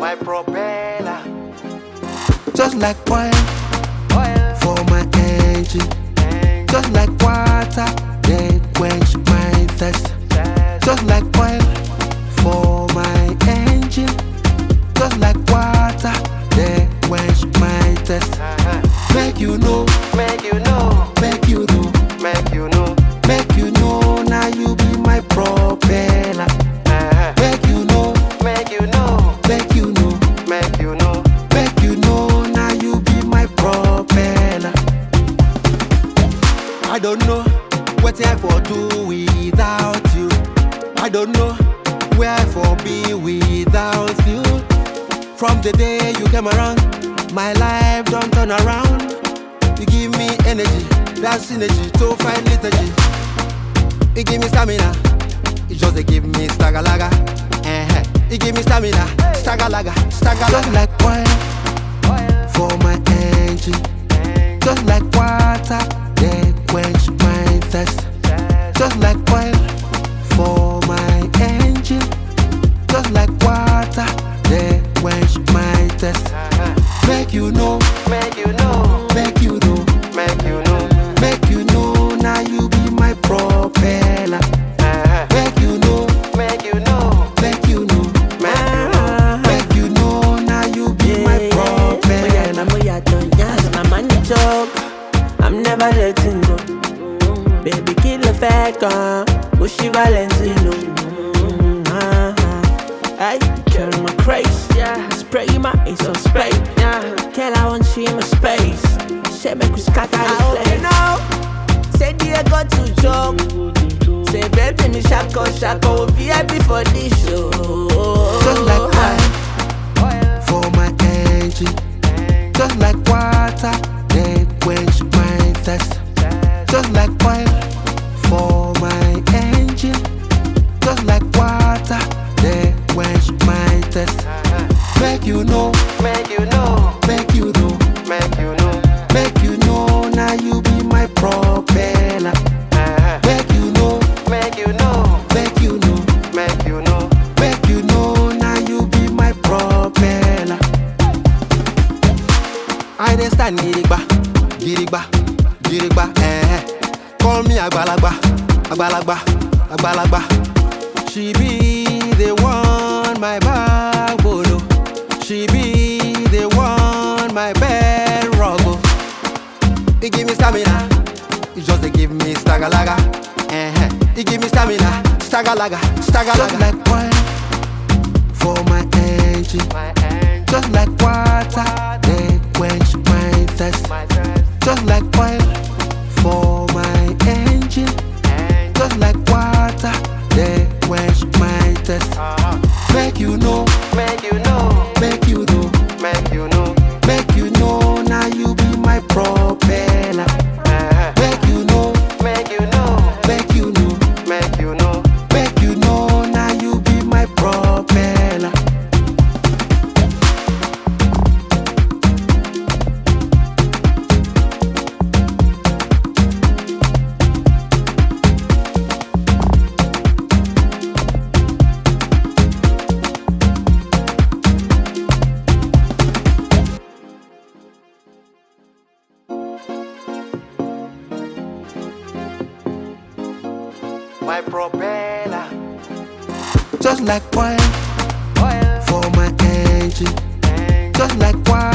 my propeller. Just like oil Oil for my engine. Just like water, they quench my thirst. Just like oil for my engine. Just like water, they quench my thirst. Make you know, make you know, make you know, make you know, make you know. Now you be my propeller. Make you know, make you know, make you know, make you know. make you know. Now you be my propeller. I don't know what I for do without you. I don't know where I for be without you. From the day you came around, my life don't turn around. You give me energy, that's synergy to find liturgy. You give me stamina, you just they give me stagalaga. You give me stamina, stagalaga, stagalaga. Just like oil for my engine. Just like water, they quench my thirst. Just like oil for my engine. Just like water, they quench my thirst. Make you know, Make you know, make you know, make you know, make you know. Now you be my propeller. Make you know, make you know, make you know, make you know. Now you be my propeller. My money choke, I'm never letting go. Baby, kill a faker, Gucci Valentino. I carry my craze, spray my ace of spade. Girl, I want you in my space. Say make we scatter the place. No, say Diego to joke. Say baby, me shako shako, VIP for this show. Just like oil for my engine. Just like water, they quench my thirst. Just like oil for my engine. Just like water, they quench my thirst. Make you know, make you know, make you know, make you know, make you know. Now you be my propeller. Make you know, make you know, make you know, make you know. make you know. Now you be my propeller. I dey stand gidigba, gidigba, gidigba. Call me Agbalagba, Agbalagba, Agbalagba. She be the one, my backbone. She be the one, my bedrock. You give me stamina, you just they give me stagalaga. You give me stamina, stagalaga, stagalaga. Just like oil for my engine. My angel, Just like water, they quench my thirst. my thirst, Just like oil for my engine. angel. Just like water, they quench my thirst. Make you know, Make you know, make you know, make you know, make you know. Now you be my propeller. Make you know, make you know, make you know, make you know. make you know. Now you be my propeller. My propeller, Just like oil oil, for my engine. angel. Just like water.